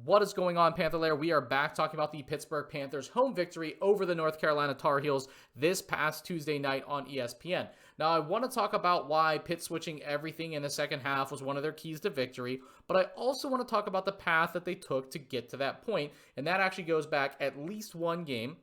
What is going on, Panther Lair? We are back talking about the Pittsburgh Panthers' home victory over the North Carolina Tar Heels this past Tuesday night on ESPN. Now, I want to talk about why Pitt switching everything in the second half was one of their keys to victory, but I also want to talk about the path that they took to get to that point, and that actually goes back at least one game.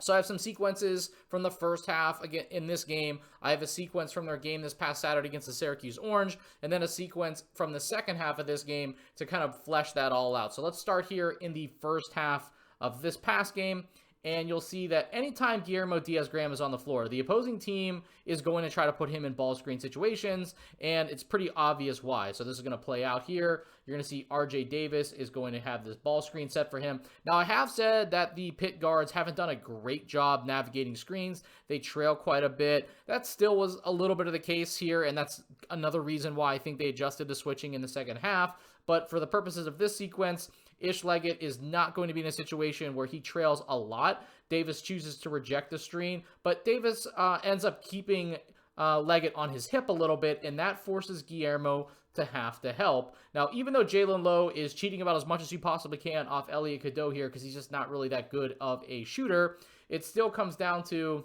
So I have some sequences from the first half. Again, in this game, I have a sequence from their game this past Saturday against the Syracuse Orange, and then a sequence from the second half of this game to kind of flesh that all out. So let's start here in the first half of this past game. And you'll see that anytime Guillermo Diaz-Graham is on the floor, the opposing team is going to try to put him in ball screen situations, and it's pretty obvious why. So this is going to play out here. You're going to see RJ Davis is going to have this ball screen set for him. Now, I have said that the Pitt guards haven't done a great job navigating screens. They trail quite a bit. That still was a little bit of the case here, and that's another reason why I think they adjusted the switching in the second half. But for the purposes of this sequence, Ish Leggett is not going to be in a situation where he trails a lot. Davis chooses to reject the screen, but Davis ends up keeping Leggett on his hip a little bit, and that forces Guillermo to have to help. Now, even though Jalen Lowe is cheating about as much as he possibly can off Elliot Cadeau here because he's just not really that good of a shooter, it still comes down to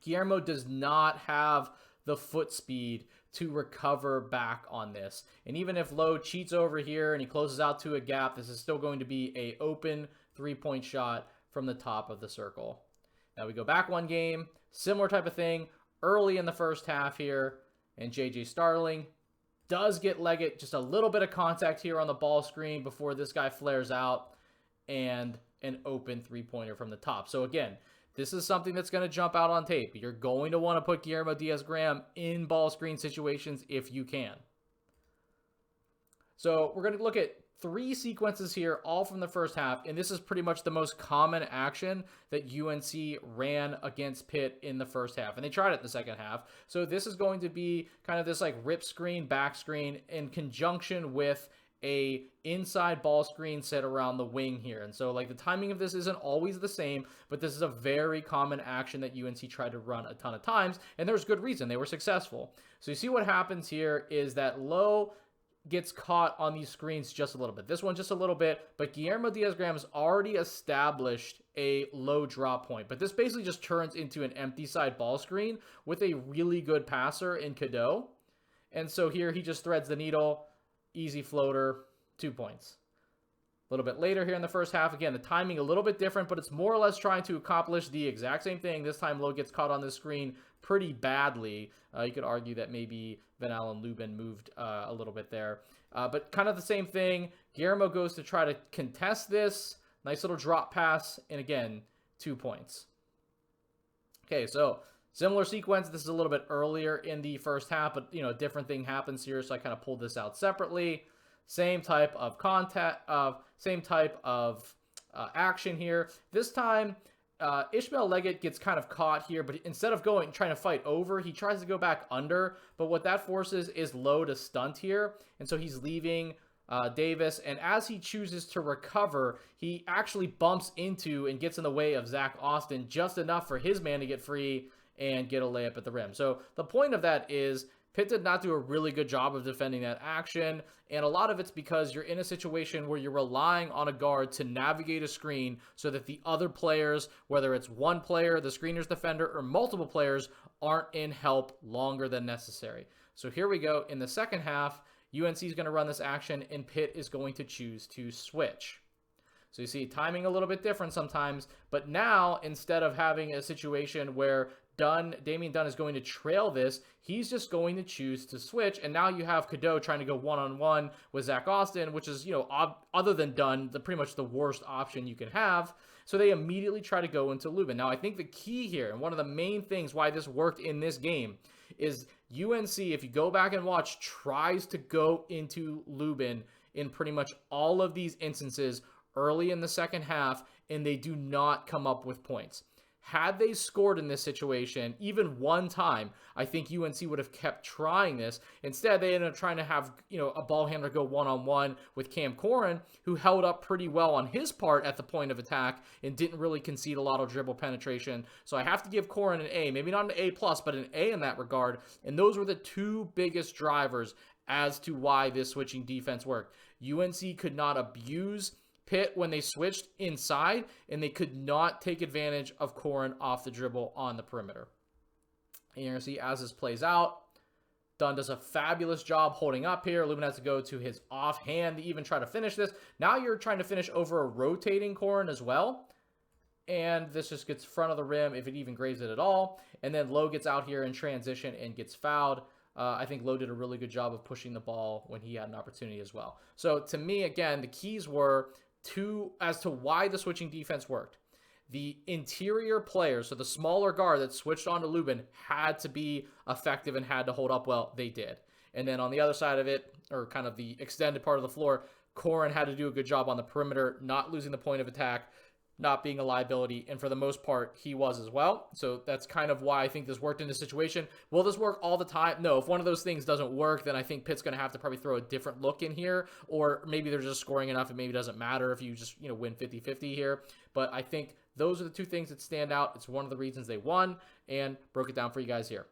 Guillermo does not have the foot speed to recover back on this. And even if Lowe cheats over here and he closes out to a gap, this is still going to be an open three-point shot from the top of the circle. Now we go back one game, similar type of thing, early in the first half here, and J.J. Starling does get Leggett just a little bit of contact here on the ball screen before this guy flares out, and an open three-pointer from the top. So again, this is something that's going to jump out on tape. You're going to want to put Guillermo Diaz-Graham in ball screen situations if you can. So we're going to look at three sequences here, all from the first half, and this is pretty much the most common action that UNC ran against Pitt in the first half, and they tried it in the second half. So this is going to be kind of this like rip screen, back screen in conjunction with a inside ball screen set around the wing here. And so like the timing of this isn't always the same, but this is a very common action that UNC tried to run a ton of times, and there's good reason. They were successful. So you see what happens here is that Lowe gets caught on these screens just a little bit. This one just a little bit, but Guillermo Diaz-Graham has already established a low drop point. But this basically just turns into an empty side ball screen with a really good passer in Cadeau. And so here he just threads the needle. Easy floater, 2 points. A little bit later here in the first half, again, the timing a little bit different, but it's more or less trying to accomplish the exact same thing. This time, Lowe gets caught on the screen pretty badly. You could argue that maybe Van Allen Lubin moved a little bit there. But kind of the same thing. Guillermo goes to try to contest this. Nice little drop pass, and again, 2 points. Okay, so similar sequence. This is a little bit earlier in the first half, but a different thing happens here, so I kind of pulled this out separately. Same type of action here. This time, Ishmael Leggett gets kind of caught here, but instead of trying to fight over, he tries to go back under. But what that forces is Lowe to stunt here, and so he's leaving Davis, and as he chooses to recover, he actually bumps into and gets in the way of Zach Austin just enough for his man to get free and get a layup at the rim. So the point of that is Pitt did not do a really good job of defending that action, and a lot of it's because you're in a situation where you're relying on a guard to navigate a screen so that the other players, whether it's one player, the screener's defender, or multiple players, aren't in help longer than necessary. So here we go. In the second half, UNC is going to run this action, and Pitt is going to choose to switch. So you see timing a little bit different sometimes, but now instead of having a situation where Damian Dunn is going to trail this, he's just going to choose to switch, and now you have Cadeau trying to go one-on-one with Zach Austin, which is, other than Dunn, pretty much the worst option you can have. So they immediately try to go into Lubin. Now, I think the key here, and one of the main things why this worked in this game, is UNC, if you go back and watch, tries to go into Lubin in pretty much all of these instances early in the second half, and they do not come up with points. Had they scored in this situation, even one time, I think UNC would have kept trying this. Instead, they ended up trying to have, a ball handler go one-on-one with Cam Corrin, who held up pretty well on his part at the point of attack and didn't really concede a lot of dribble penetration. So I have to give Corrin an A, maybe not an A+, but an A in that regard. And those were the two biggest drivers as to why this switching defense worked. UNC could not abuse Pitt when they switched inside, and they could not take advantage of Corin off the dribble on the perimeter. And you're going to see as this plays out, Dunn does a fabulous job holding up here. Lubin has to go to his offhand to even try to finish this. Now you're trying to finish over a rotating Corin as well. And this just gets front of the rim if it even grazes it at all. And then Lowe gets out here in transition and gets fouled. I think Lowe did a really good job of pushing the ball when he had an opportunity as well. So to me, again, the keys were as to why the switching defense worked. The interior players, so the smaller guard that switched on to Lubin, had to be effective and had to hold up well. They did. And then on the other side of it, or kind of the extended part of the floor, Corin had to do a good job on the perimeter, not losing the point of attack, not being a liability, and for the most part, he was as well. So that's kind of why I think this worked in this situation. Will this work all the time? No. If one of those things doesn't work, then I think Pitt's going to have to probably throw a different look in here, or maybe they're just scoring enough and maybe it doesn't matter if you just, win 50-50 here. But I think those are the two things that stand out. It's one of the reasons they won, and broke it down for you guys here.